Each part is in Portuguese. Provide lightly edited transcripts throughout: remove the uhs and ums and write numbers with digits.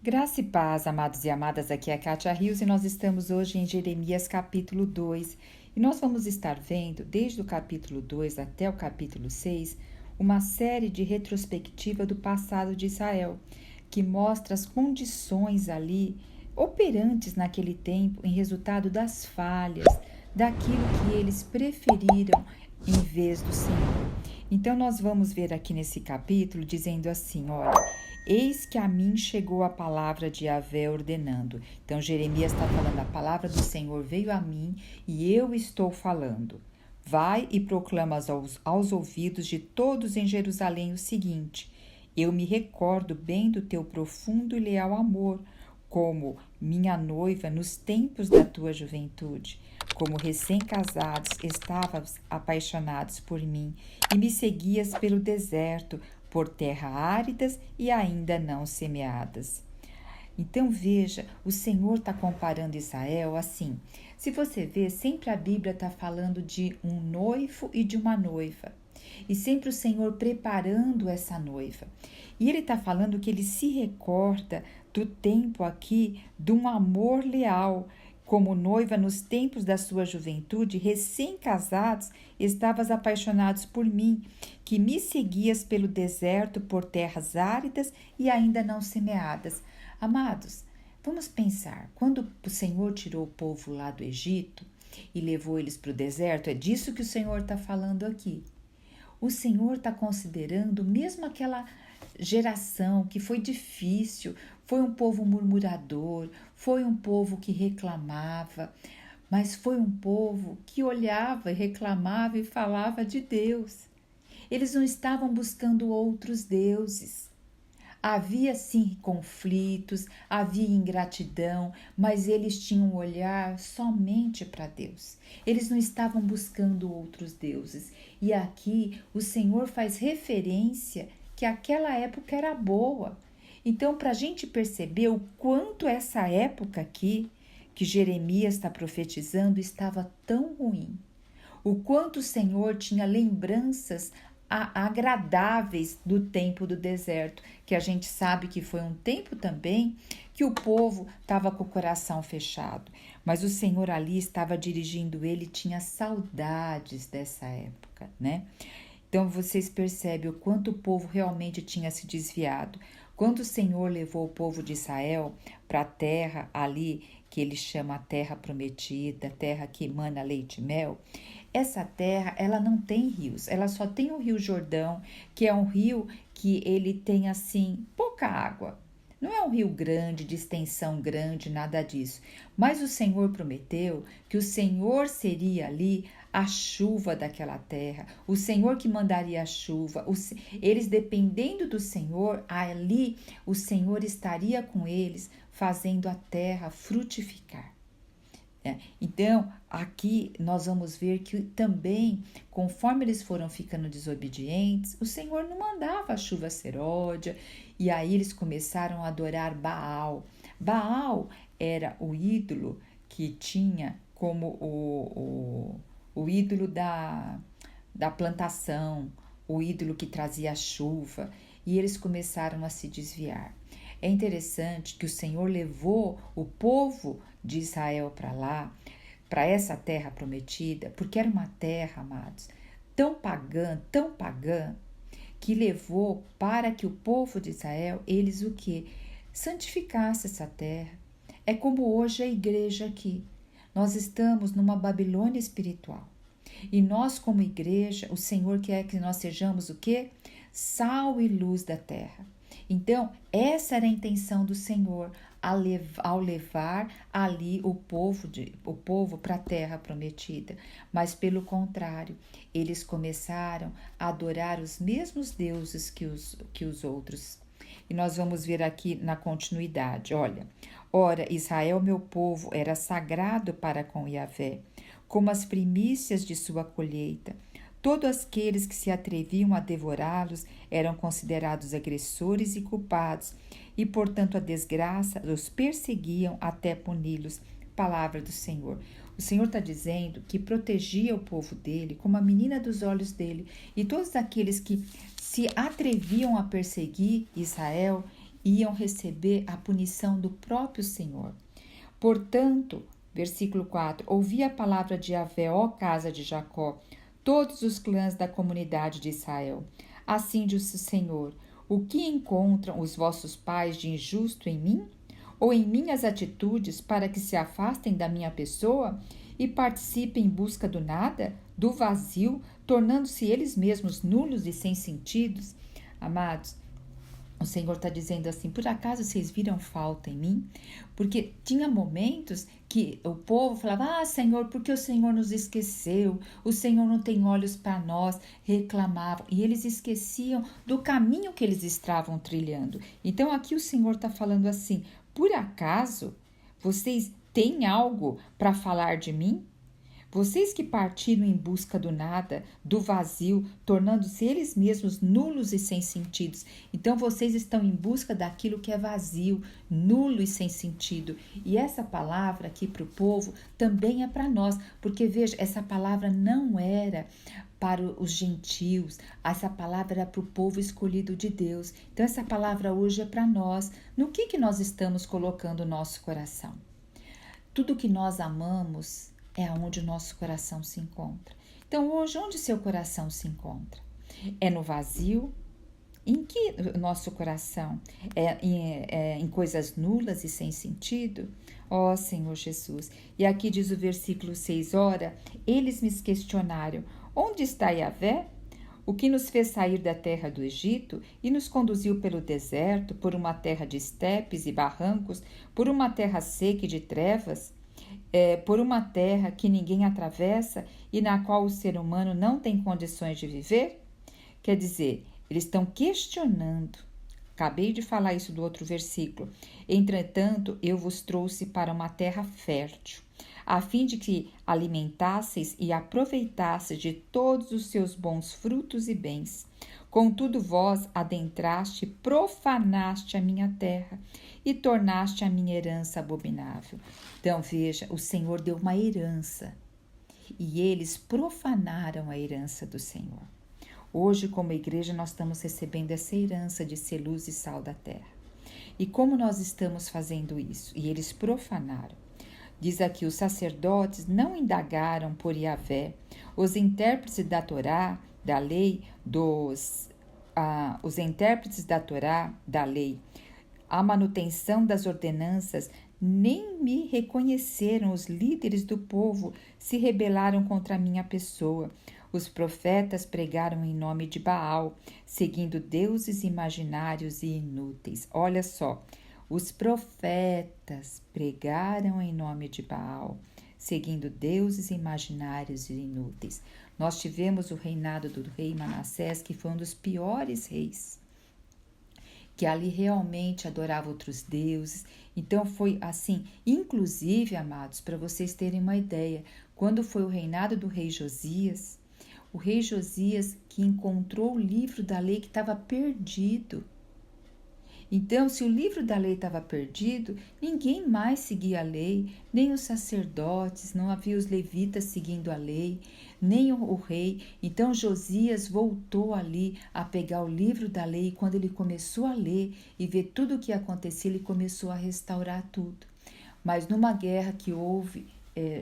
Graça e paz, amados e amadas, aqui é a Kátia Rios e nós estamos hoje em Jeremias capítulo 2 e nós vamos estar vendo, desde o capítulo 2 até o capítulo 6, uma série de retrospectiva do passado de Israel, que mostra as condições ali operantes naquele tempo em resultado das falhas, daquilo que eles preferiram em vez do Senhor. Então nós vamos ver aqui nesse capítulo dizendo assim, olha, eis que a mim chegou a palavra de Yahvé ordenando. Então Jeremias está falando, a palavra do Senhor veio a mim e eu estou falando. Vai e proclama aos ouvidos de todos em Jerusalém o seguinte: eu me recordo bem do teu profundo e leal amor, como minha noiva nos tempos da tua juventude. Como recém-casados estavas apaixonados por mim e me seguias pelo deserto, por terras áridas e ainda não semeadas. Então veja, o Senhor está comparando Israel assim. Se você vê, sempre a Bíblia está falando de um noivo e de uma noiva. E sempre o Senhor preparando essa noiva. E ele está falando que ele se recorda do tempo aqui de um amor leal. Como noiva nos tempos da sua juventude, recém-casados, estavas apaixonados por mim, que me seguias pelo deserto, por terras áridas e ainda não semeadas. Amados, vamos pensar, quando o Senhor tirou o povo lá do Egito e levou eles para o deserto, é disso que o Senhor está falando aqui. O Senhor está considerando mesmo aquela geração que foi difícil, foi um povo murmurador, foi um povo que reclamava, mas foi um povo que olhava e reclamava e falava de Deus. Eles não estavam buscando outros deuses. Havia sim conflitos, havia ingratidão, mas eles tinham um olhar somente para Deus. Eles não estavam buscando outros deuses. E aqui o Senhor faz referência que aquela época era boa. Então, para a gente perceber o quanto essa época aqui, que Jeremias está profetizando, estava tão ruim. O quanto o Senhor tinha lembranças agradáveis do tempo do deserto, que a gente sabe que foi um tempo também que o povo estava com o coração fechado, mas o Senhor ali estava dirigindo ele, tinha saudades dessa época, né? Então vocês percebem o quanto o povo realmente tinha se desviado. Quando o Senhor levou o povo de Israel para a terra ali, que ele chama a terra prometida, terra que emana leite e mel, essa terra, ela não tem rios, ela só tem o Rio Jordão, que é um rio que ele tem assim pouca água. Não é um rio grande, de extensão grande, nada disso. Mas o Senhor prometeu que o Senhor seria ali a chuva daquela terra, o Senhor que mandaria a chuva. Eles dependendo do Senhor, ali o Senhor estaria com eles, fazendo a terra frutificar. Então, aqui nós vamos ver que também, conforme eles foram ficando desobedientes, o Senhor não mandava a chuva seródia, e aí eles começaram a adorar Baal. Baal era o ídolo que tinha como o ídolo da plantação, o ídolo que trazia a chuva, e eles começaram a se desviar. É interessante que o Senhor levou o povo de Israel para lá, para essa terra prometida, porque era uma terra, amados, tão pagã, que levou para que o povo de Israel, eles o que? Santificasse essa terra. É como hoje a igreja aqui. Nós estamos numa Babilônia espiritual. E nós, como igreja, o Senhor quer que nós sejamos o quê? Sal e luz da terra. Então, essa era a intenção do Senhor ao levar ali o povo para a terra prometida. Mas, pelo contrário, eles começaram a adorar os mesmos deuses que os outros. E nós vamos ver aqui na continuidade, olha. Ora, Israel, meu povo, era sagrado para com Yahvé, como as primícias de sua colheita. Todos aqueles que se atreviam a devorá-los eram considerados agressores e culpados, e, portanto, a desgraça os perseguiam até puni-los. Palavra do Senhor. O Senhor está dizendo que protegia o povo dele como a menina dos olhos dele, e todos aqueles que se atreviam a perseguir Israel iam receber a punição do próprio Senhor. Portanto, versículo 4, ouvi a palavra de Yahvé, ó casa de Jacó, todos os clãs da comunidade de Israel. Assim diz o Senhor, o que encontram os vossos pais de injusto em mim? Ou em minhas atitudes para que se afastem da minha pessoa e participem em busca do nada, do vazio, tornando-se eles mesmos nulos e sem sentidos? Amados, o Senhor está dizendo assim, por acaso vocês viram falta em mim? Porque tinha momentos que o povo falava, Senhor, porque o Senhor nos esqueceu? O Senhor não tem olhos para nós, reclamavam. E eles esqueciam do caminho que eles estavam trilhando. Então aqui o Senhor está falando assim, por acaso vocês têm algo para falar de mim? Vocês que partiram em busca do nada, do vazio, tornando-se eles mesmos nulos e sem sentidos. Então vocês estão em busca daquilo que é vazio, nulo e sem sentido. E essa palavra aqui para o povo também é para nós, porque veja, essa palavra não era para os gentios, essa palavra era para o povo escolhido de Deus. Então essa palavra hoje é para nós. No que nós estamos colocando o nosso coração? Tudo que nós amamos é onde o nosso coração se encontra. Então, hoje, onde seu coração se encontra? É no vazio? Em que o nosso coração? Em coisas nulas e sem sentido? Ó Senhor Jesus! E aqui diz o versículo 6, ora, eles me questionaram, onde está Yahvé? O que nos fez sair da terra do Egito e nos conduziu pelo deserto, por uma terra de estepes e barrancos, por uma terra seca e de trevas, por uma terra que ninguém atravessa e na qual o ser humano não tem condições de viver? Quer dizer, eles estão questionando. Acabei de falar isso do outro versículo. Entretanto, eu vos trouxe para uma terra fértil, a fim de que alimentasseis e aproveitasseis de todos os seus bons frutos e bens. Contudo, vós adentraste, profanaste a minha terra e tornaste a minha herança abominável. Então, veja, o Senhor deu uma herança e eles profanaram a herança do Senhor. Hoje, como igreja, nós estamos recebendo essa herança de ser luz e sal da terra. E como nós estamos fazendo isso? E eles profanaram. Diz aqui, os sacerdotes não indagaram por Yahvé, os intérpretes da Torá, da lei, os intérpretes da Torá, da lei, a manutenção das ordenanças, nem me reconheceram. Os líderes do povo se rebelaram contra a minha pessoa. Os profetas pregaram em nome de Baal, seguindo deuses imaginários e inúteis. Olha só, os profetas pregaram em nome de Baal, seguindo deuses imaginários e inúteis. Nós tivemos o reinado do rei Manassés, que foi um dos piores reis, que ali realmente adorava outros deuses. Então foi assim, inclusive, amados, para vocês terem uma ideia, quando foi o reinado do rei Josias, o rei Josias que encontrou o livro da lei que estava perdido. Então, se o livro da lei estava perdido, ninguém mais seguia a lei, nem os sacerdotes, não havia os levitas seguindo a lei, nem o rei. Então, Josias voltou ali a pegar o livro da lei e quando ele começou a ler e ver tudo o que acontecia, ele começou a restaurar tudo. Mas numa guerra que houve,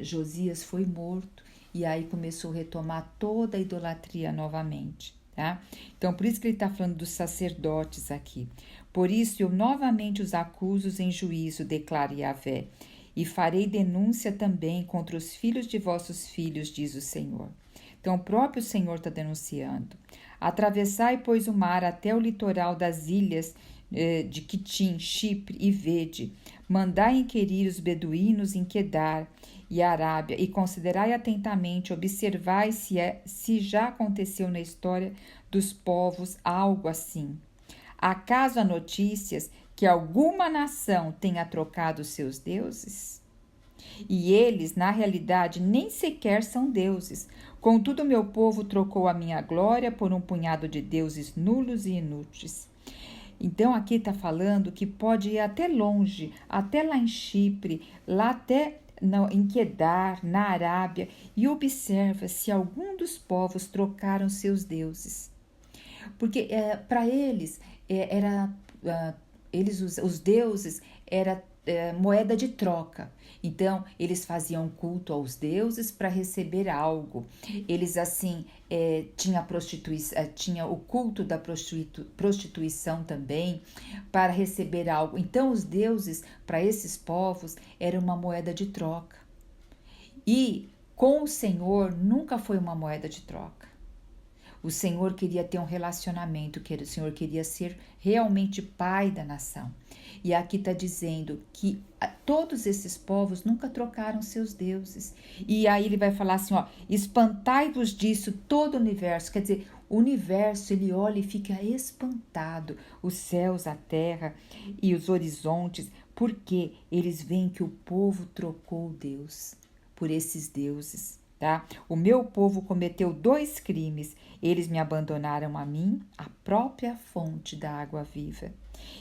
Josias foi morto e aí começou a retomar toda a idolatria novamente. Tá? Então, por isso que ele está falando dos sacerdotes aqui. Por isso, eu novamente os acuso em juízo, declara Yahvé, e farei denúncia também contra os filhos de vossos filhos, diz o Senhor. Então, o próprio Senhor está denunciando. Atravessai, pois, o mar até o litoral das ilhas de Quitim, Chipre e Vede. Mandai inquirir os beduínos em Quedar e Arábia, e considerai atentamente, observai se já aconteceu na história dos povos algo assim. Acaso há notícias que alguma nação tenha trocado seus deuses? E eles, na realidade, nem sequer são deuses. Contudo, meu povo trocou a minha glória por um punhado de deuses nulos e inúteis. Então, aqui está falando que pode ir até longe, até lá em Chipre, lá até em Quedar, na Arábia, e observa se algum dos povos trocaram seus deuses. Porque para eles era os deuses era moeda de troca. Então, eles faziam culto aos deuses para receber algo. Eles, assim, tinha o culto da prostituição também, para receber algo. Então, os deuses, para esses povos, era uma moeda de troca. E com o Senhor, nunca foi uma moeda de troca. O Senhor queria ter um relacionamento, o Senhor queria ser realmente pai da nação. E aqui está dizendo que todos esses povos nunca trocaram seus deuses. E aí ele vai falar assim, ó, espantai-vos disso todo o universo. Quer dizer, o universo, ele olha e fica espantado. Os céus, a terra e os horizontes, porque eles veem que o povo trocou Deus por esses deuses. Tá? O meu povo cometeu 2 crimes. Eles me abandonaram a mim, a própria fonte da água viva,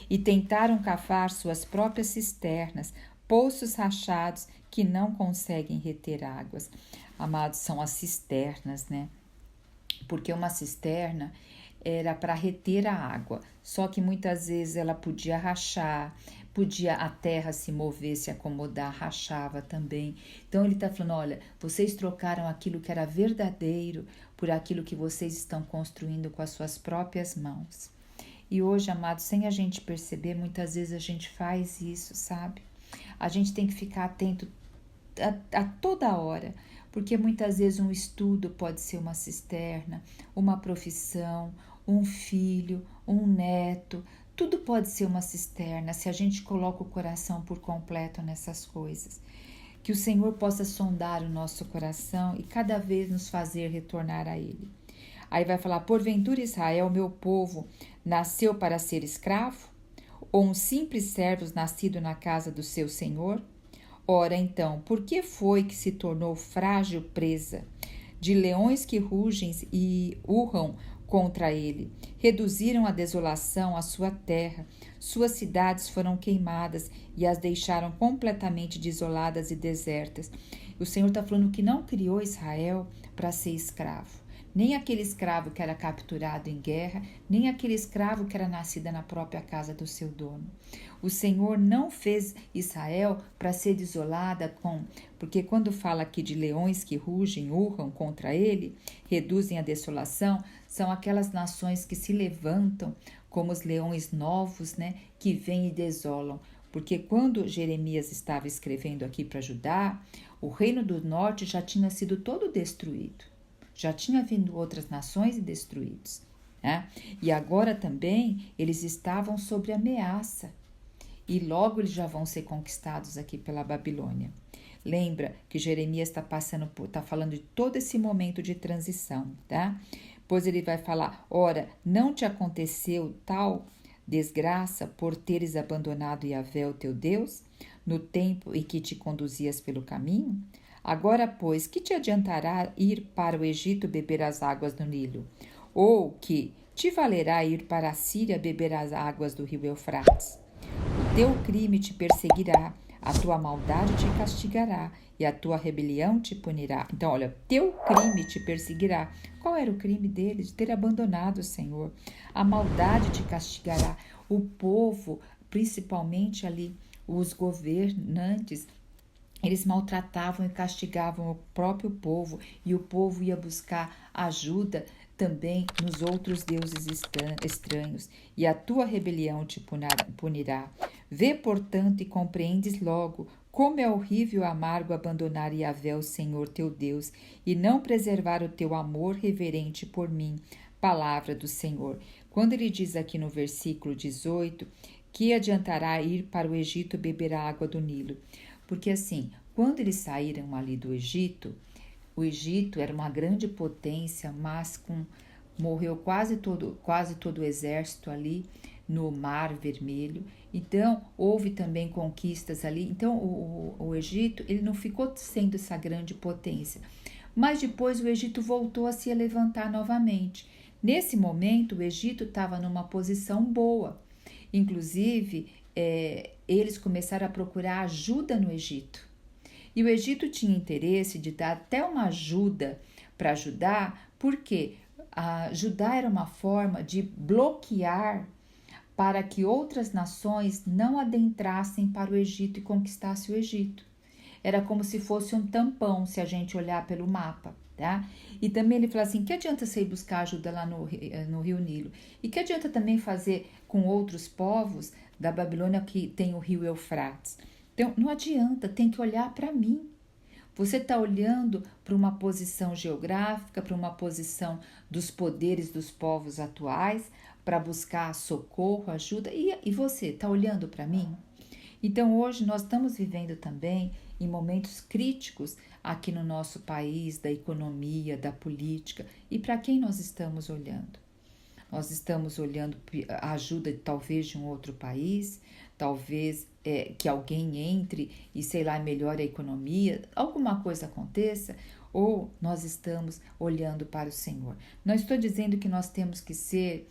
e tentaram cavar suas próprias cisternas, poços rachados que não conseguem reter águas. Amados, são as cisternas, né? Porque uma cisterna era para reter a água, só que muitas vezes ela podia rachar, podia a terra se mover, se acomodar, rachava também. Então ele está falando, olha, vocês trocaram aquilo que era verdadeiro por aquilo que vocês estão construindo com as suas próprias mãos. E hoje, amados, sem a gente perceber, muitas vezes a gente faz isso, sabe? A gente tem que ficar atento a toda hora, porque muitas vezes um estudo pode ser uma cisterna, uma profissão, um filho, um neto, tudo pode ser uma cisterna se a gente coloca o coração por completo nessas coisas. Que o Senhor possa sondar o nosso coração e cada vez nos fazer retornar a Ele. Aí vai falar, porventura Israel, meu povo, nasceu para ser escravo? Ou um simples servo nascido na casa do seu Senhor? Ora então, por que foi que se tornou frágil presa de leões que rugem e urram contra ele? Reduziram a desolação à sua terra, suas cidades foram queimadas e as deixaram completamente desoladas e desertas. O Senhor está falando que não criou Israel para ser escravo. Nem aquele escravo que era capturado em guerra, nem aquele escravo que era nascido na própria casa do seu dono. O Senhor não fez Israel para ser desolada porque quando fala aqui de leões que rugem, urram contra ele, reduzem a desolação, são aquelas nações que se levantam como os leões novos, né, que vêm e desolam. Porque quando Jeremias estava escrevendo aqui para Judá, o reino do norte já tinha sido todo destruído. Já tinha vindo outras nações e destruídos. Né? E agora também eles estavam sob ameaça. E logo eles já vão ser conquistados aqui pela Babilônia. Lembra que Jeremias está falando de todo esse momento de transição, tá? Pois ele vai falar, ora, não te aconteceu tal desgraça por teres abandonado Yahvé, o teu Deus, no tempo em que te conduzias pelo caminho? Agora, pois, que te adiantará ir para o Egito beber as águas do Nilo? Ou que te valerá ir para a Síria beber as águas do rio Eufrates? O teu crime te perseguirá, a tua maldade te castigará e a tua rebelião te punirá. Então, olha, teu crime te perseguirá. Qual era o crime deles? De ter abandonado o Senhor. A maldade te castigará. O povo, principalmente ali, os governantes, eles maltratavam e castigavam o próprio povo e o povo ia buscar ajuda também nos outros deuses estranhos e a tua rebelião te punirá. Vê, portanto, e compreendes logo como é horrível e amargo abandonar Yahvé, o Senhor teu Deus, e não preservar o teu amor reverente por mim. Palavra do Senhor. Quando ele diz aqui no versículo 18, que adiantará ir para o Egito beber a água do Nilo? Porque assim, quando eles saíram ali do Egito, o Egito era uma grande potência, mas morreu quase todo o exército ali no Mar Vermelho. Então, houve também conquistas ali. Então, o Egito, ele não ficou sendo essa grande potência. Mas depois o Egito voltou a se levantar novamente. Nesse momento, o Egito estava numa posição boa. Inclusive, eles começaram a procurar ajuda no Egito. E o Egito tinha interesse de dar até uma ajuda para Judá, porque Judá era uma forma de bloquear para que outras nações não adentrassem para o Egito e conquistassem o Egito. Era como se fosse um tampão, se a gente olhar pelo mapa, tá? E também ele fala assim, que adianta você ir buscar ajuda lá no Rio Nilo? E que adianta também fazer com outros povos da Babilônia que tem o rio Eufrates? Então, não adianta, tem que olhar para mim. Você está olhando para uma posição geográfica, para uma posição dos poderes dos povos atuais, para buscar socorro, ajuda, e você está olhando para mim? Então, hoje nós estamos vivendo também em momentos críticos aqui no nosso país, da economia, da política, e para quem nós estamos olhando? Nós estamos olhando a ajuda talvez de um outro país, talvez que alguém entre e, sei lá, melhore a economia, alguma coisa aconteça, ou nós estamos olhando para o Senhor. Não estou dizendo que nós temos que ser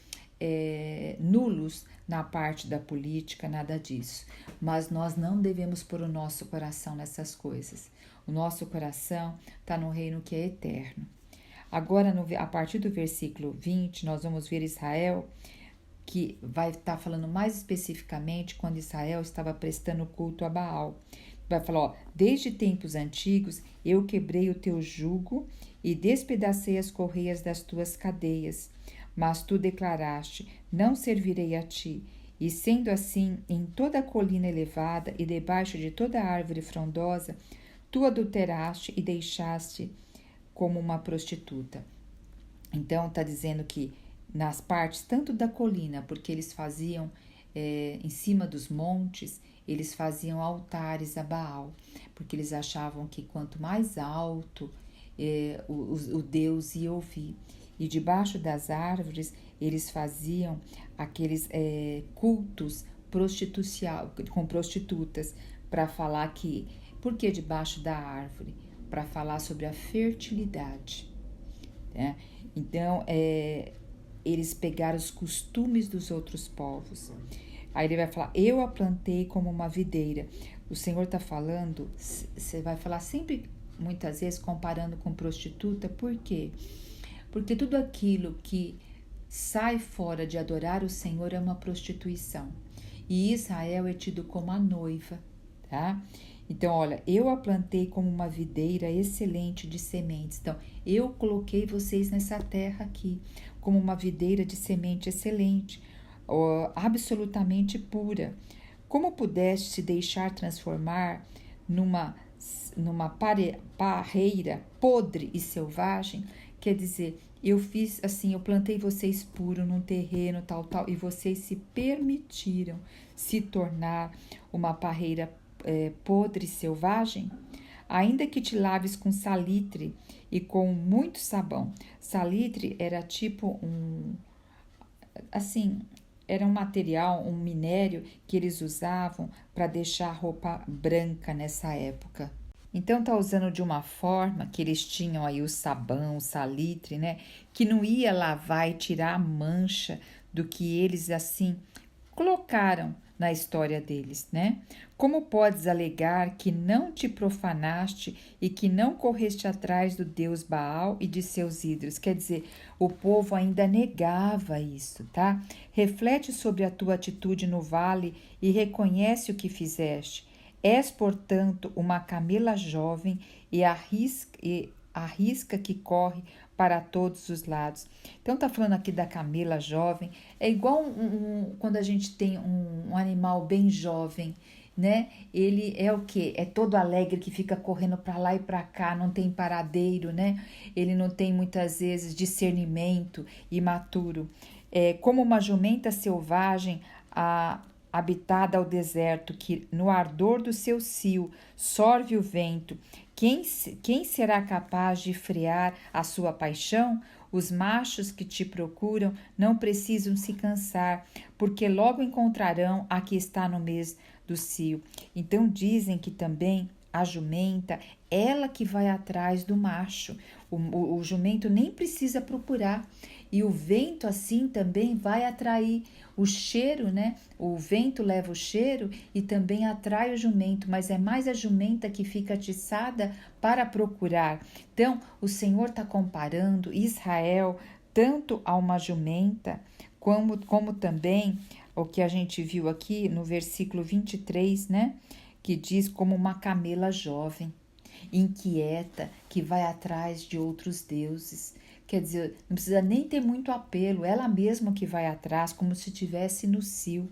nulos na parte da política, nada disso, mas nós não devemos pôr o nosso coração nessas coisas. O nosso coração está no reino que é eterno. Agora, a partir do versículo 20, nós vamos ver Israel, que vai estar falando mais especificamente quando Israel estava prestando culto a Baal. Vai falar, ó, desde tempos antigos eu quebrei o teu jugo e despedacei as correias das tuas cadeias. Mas tu declaraste, não servirei a ti. E sendo assim, em toda a colina elevada e debaixo de toda árvore frondosa, tu adulteraste e deixaste como uma prostituta. Então, está dizendo que nas partes tanto da colina, porque eles faziam em cima dos montes, eles faziam altares a Baal, porque eles achavam que quanto mais alto o Deus ia ouvir. E debaixo das árvores eles faziam aqueles cultos com prostitutas, para falar que, por que debaixo da árvore? Para falar sobre a fertilidade, né? Então, eles pegaram os costumes dos outros povos. Aí ele vai falar, eu a plantei como uma videira. O Senhor está falando, você vai falar sempre, muitas vezes, comparando com prostituta. Por quê? Porque tudo aquilo que sai fora de adorar o Senhor é uma prostituição. E Israel é tido como a noiva, tá? Então, olha, eu a plantei como uma videira excelente de sementes. Então, eu coloquei vocês nessa terra aqui, como uma videira de semente excelente, absolutamente pura. Como pudeste se deixar transformar numa parreira podre e selvagem? Quer dizer, eu fiz assim, eu plantei vocês puro num terreno tal, e vocês se permitiram se tornar uma parreira podre e selvagem? Ainda que te laves com salitre e com muito sabão. Salitre era tipo era um material, um minério que eles usavam para deixar a roupa branca nessa época. Então tá usando de uma forma que eles tinham aí o sabão, o salitre, né? Que não ia lavar e tirar a mancha do que eles assim colocaram na história deles, né? Como podes alegar que não te profanaste e que não correste atrás do Deus Baal e de seus ídolos? Quer dizer, o povo ainda negava isso, tá? Reflete sobre a tua atitude no vale e reconhece o que fizeste. És, portanto, uma camela jovem e arrisca que corre para todos os lados. Então, tá falando aqui da camela jovem. É igual quando a gente tem um animal bem jovem, né? Ele é o quê? É todo alegre, que fica correndo para lá e para cá, não tem paradeiro, né? Ele não tem muitas vezes discernimento, imaturo. É como uma jumenta selvagem, habitada ao deserto, que no ardor do seu cio sorve o vento. Quem será capaz de frear a sua paixão? Os machos que te procuram não precisam se cansar, porque logo encontrarão a que está no mês do cio. Então dizem que também a jumenta, ela que vai atrás do macho. O jumento nem precisa procurar. E o vento assim também vai atrair o cheiro, né? O vento leva o cheiro e também atrai o jumento, mas é mais a jumenta que fica atiçada para procurar. Então, o Senhor está comparando Israel tanto a uma jumenta, como também o que a gente viu aqui no versículo 23, né? Que diz como uma camela jovem, inquieta, que vai atrás de outros deuses. Quer dizer, não precisa nem ter muito apelo, ela mesma que vai atrás, como se estivesse no cio.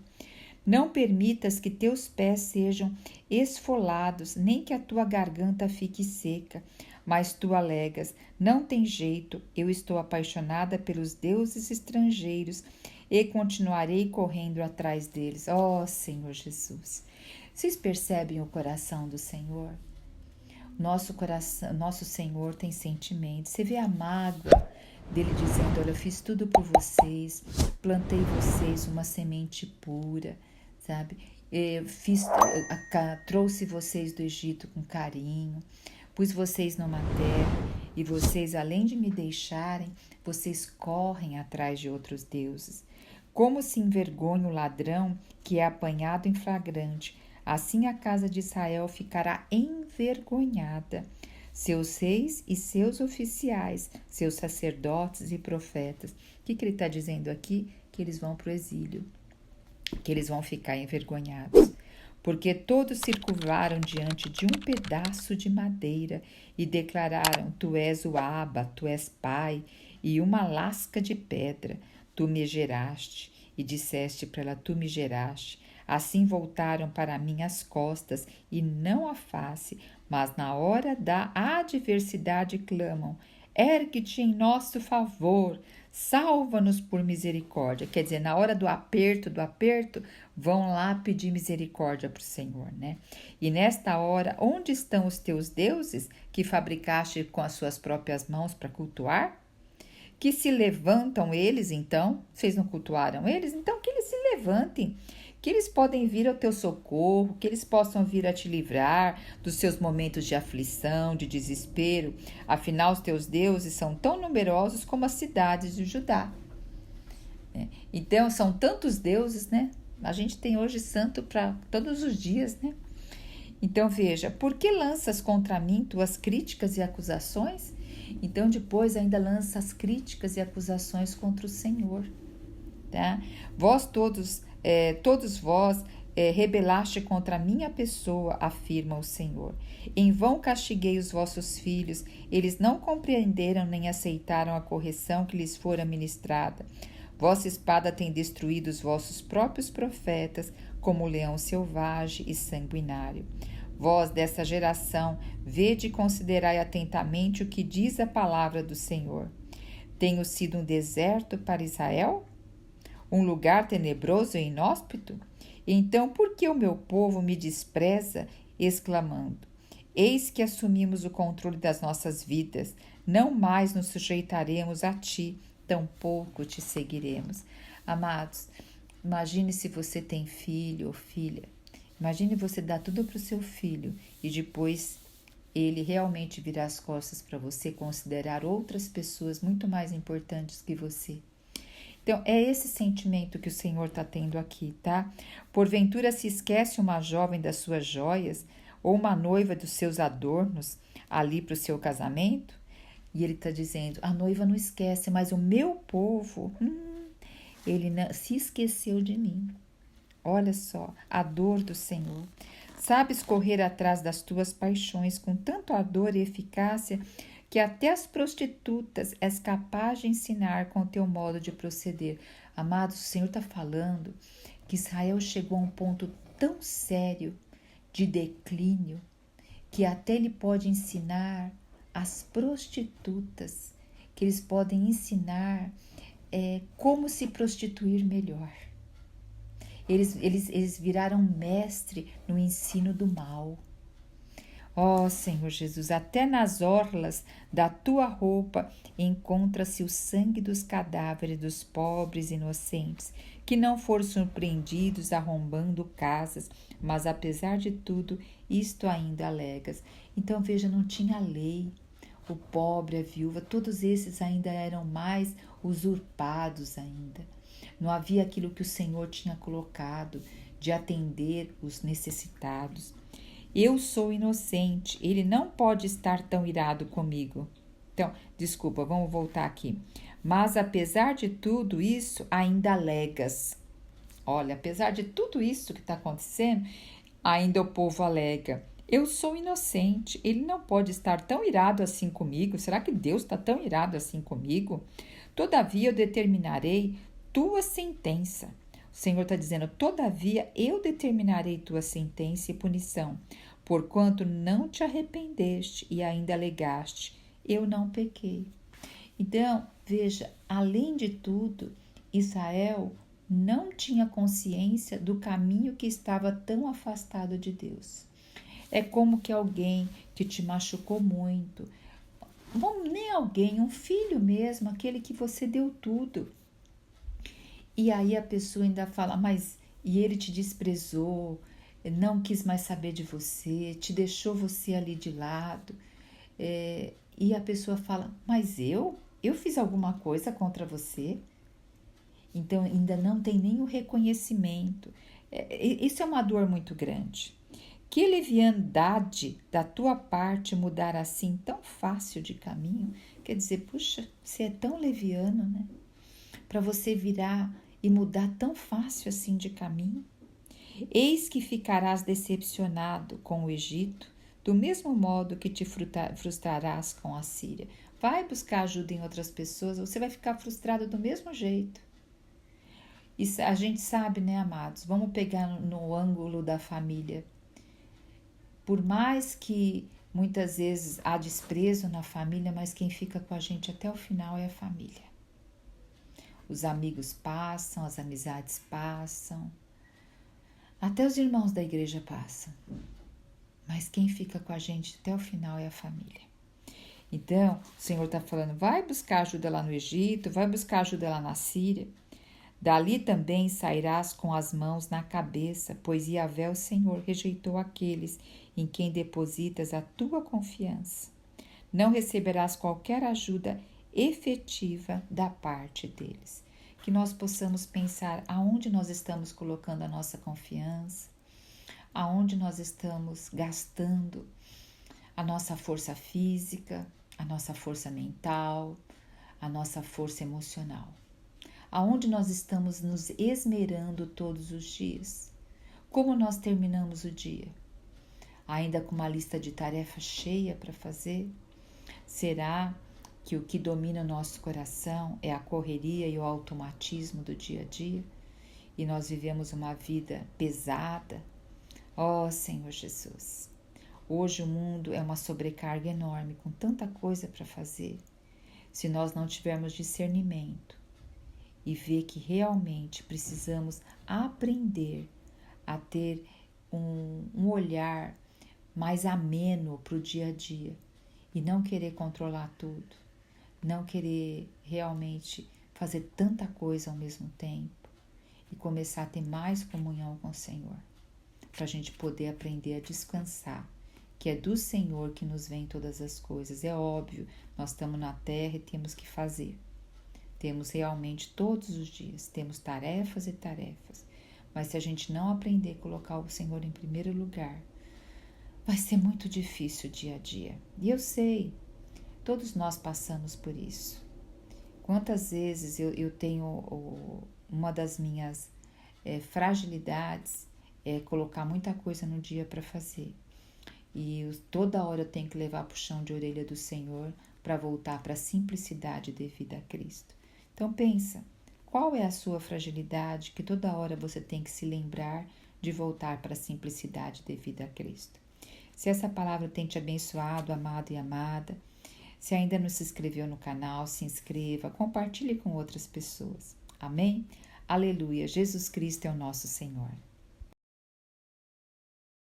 Não permitas que teus pés sejam esfolados, nem que a tua garganta fique seca. Mas tu alegas, não tem jeito, eu estou apaixonada pelos deuses estrangeiros e continuarei correndo atrás deles. Ó Senhor Jesus! Vocês percebem o coração do Senhor? Nosso coração, nosso Senhor tem sentimentos. Você vê a mágoa dele dizendo, olha, eu fiz tudo por vocês, plantei vocês uma semente pura, sabe? Trouxe vocês do Egito com carinho, pus vocês numa terra e vocês, além de me deixarem, vocês correm atrás de outros deuses. Como se envergonha o ladrão que é apanhado em flagrante, assim a casa de Israel ficará envergonhada. Seus reis e seus oficiais, seus sacerdotes e profetas. O que ele está dizendo aqui? Que eles vão para o exílio, que eles vão ficar envergonhados. Porque todos se curvaram diante de um pedaço de madeira e declararam, tu és o Abba, tu és pai, e uma lasca de pedra, tu me geraste, e disseste para ela, tu me geraste. Assim voltaram para mim as costas e não a face, mas na hora da adversidade clamam, ergue-te em nosso favor, salva-nos por misericórdia. Quer dizer, na hora do aperto, vão lá pedir misericórdia para o Senhor, né? E nesta hora, onde estão os teus deuses que fabricaste com as suas próprias mãos para cultuar? Que se levantam eles, então? Vocês não cultuaram eles? Então que eles se levantem, que eles podem vir ao teu socorro, que eles possam vir a te livrar dos seus momentos de aflição, de desespero. Afinal, os teus deuses são tão numerosos como as cidades de Judá. Então, são tantos deuses, né? A gente tem hoje santo para todos os dias, né? Então, veja, por que lanças contra mim tuas críticas e acusações? Então, depois ainda lança as críticas e acusações contra o Senhor, tá? Todos vós rebelaste contra a minha pessoa, afirma o Senhor. Em vão castiguei os vossos filhos, eles não compreenderam nem aceitaram a correção que lhes fora ministrada. Vossa espada tem destruído os vossos próprios profetas, como o leão selvagem e sanguinário. Vós, dessa geração, vede e considerai atentamente o que diz a palavra do Senhor. Tenho sido um deserto para Israel? Um lugar tenebroso e inóspito? Então, por que o meu povo me despreza, exclamando? Eis que assumimos o controle das nossas vidas, não mais nos sujeitaremos a ti, tampouco te seguiremos. Amados, imagine se você tem filho ou filha. Imagine você dar tudo para o seu filho e depois ele realmente virar as costas para você, considerar outras pessoas muito mais importantes que você. Então, é esse sentimento que o Senhor está tendo aqui, tá? Porventura se esquece uma jovem das suas joias ou uma noiva dos seus adornos ali para o seu casamento? E ele está dizendo, a noiva não esquece, mas o meu povo, ele não, se esqueceu de mim. Olha só, a dor do Senhor. Sabes correr atrás das tuas paixões com tanto ardor e eficácia que até as prostitutas és capaz de ensinar com o teu modo de proceder. Amados, o Senhor está falando que Israel chegou a um ponto tão sério de declínio que até ele pode ensinar as prostitutas, que eles podem ensinar como se prostituir melhor. Eles viraram mestre no ensino do mal. Ó Senhor Jesus, até nas orlas da tua roupa encontra-se o sangue dos cadáveres dos pobres inocentes, que não foram surpreendidos arrombando casas, mas apesar de tudo, isto ainda alegas. Então veja, não tinha lei. O pobre, a viúva, todos esses ainda eram mais usurpados ainda. Não havia aquilo que o Senhor tinha colocado de atender os necessitados. Eu sou inocente, ele não pode estar tão irado comigo. Então, desculpa, vamos voltar aqui. Mas apesar de tudo isso, ainda alegas. Olha, apesar de tudo isso que está acontecendo, ainda o povo alega: eu sou inocente, ele não pode estar tão irado assim comigo. Será que Deus está tão irado assim comigo? Todavia eu determinarei tua sentença. O Senhor está dizendo: todavia eu determinarei tua sentença e punição, porquanto não te arrependeste e ainda alegaste: eu não pequei. Então, veja, além de tudo, Israel não tinha consciência do caminho que estava tão afastado de Deus. É como que alguém que te machucou muito, bom, nem alguém, um filho mesmo, aquele que você deu tudo. E aí a pessoa ainda fala, mas e ele te desprezou, não quis mais saber de você, te deixou você ali de lado. E a pessoa fala, mas eu fiz alguma coisa contra você? Então ainda não tem nem o reconhecimento. Isso é uma dor muito grande. Que leviandade da tua parte mudar assim tão fácil de caminho? Quer dizer, puxa, você é tão leviano, né? Para você virar e mudar tão fácil assim de caminho? Eis que ficarás decepcionado com o Egito, do mesmo modo que te frustrarás com a Síria. Vai buscar ajuda em outras pessoas, você vai ficar frustrado do mesmo jeito. Isso a gente sabe, né, amados? Vamos pegar no ângulo da família. Por mais que muitas vezes há desprezo na família, mas quem fica com a gente até o final é a família. Os amigos passam, as amizades passam, até os irmãos da igreja passam. Mas quem fica com a gente até o final é a família. Então, o Senhor está falando, vai buscar ajuda lá no Egito, vai buscar ajuda lá na Síria. Dali também sairás com as mãos na cabeça, pois Yahvé, o Senhor, rejeitou aqueles em quem depositas a tua confiança. Não receberás qualquer ajuda efetiva da parte deles. Que nós possamos pensar aonde nós estamos colocando a nossa confiança, aonde nós estamos gastando a nossa força física, a nossa força mental, a nossa força emocional. Aonde nós estamos nos esmerando todos os dias? Como nós terminamos o dia? Ainda com uma lista de tarefas cheia para fazer? Será que o que domina o nosso coração é a correria e o automatismo do dia a dia? E nós vivemos uma vida pesada? Ó Senhor Jesus! Hoje o mundo é uma sobrecarga enorme, com tanta coisa para fazer. Se nós não tivermos discernimento e ver que realmente precisamos aprender a ter um olhar mais ameno para o dia a dia e não querer controlar tudo, não querer realmente fazer tanta coisa ao mesmo tempo e começar a ter mais comunhão com o Senhor, para a gente poder aprender a descansar, que é do Senhor que nos vem todas as coisas. É óbvio, nós estamos na terra e temos que fazer. Temos realmente todos os dias, temos tarefas e tarefas. Mas se a gente não aprender a colocar o Senhor em primeiro lugar, vai ser muito difícil o dia a dia. E eu sei, todos nós passamos por isso. Quantas vezes eu tenho uma das minhas fragilidades é colocar muita coisa no dia para fazer. E toda hora eu tenho que levar puxão de orelha do Senhor para voltar para a simplicidade devida a Cristo. Então pensa, qual é a sua fragilidade que toda hora você tem que se lembrar de voltar para a simplicidade devida a Cristo? Se essa palavra tem te abençoado, amado e amada, se ainda não se inscreveu no canal, se inscreva, compartilhe com outras pessoas. Amém? Aleluia, Jesus Cristo é o nosso Senhor.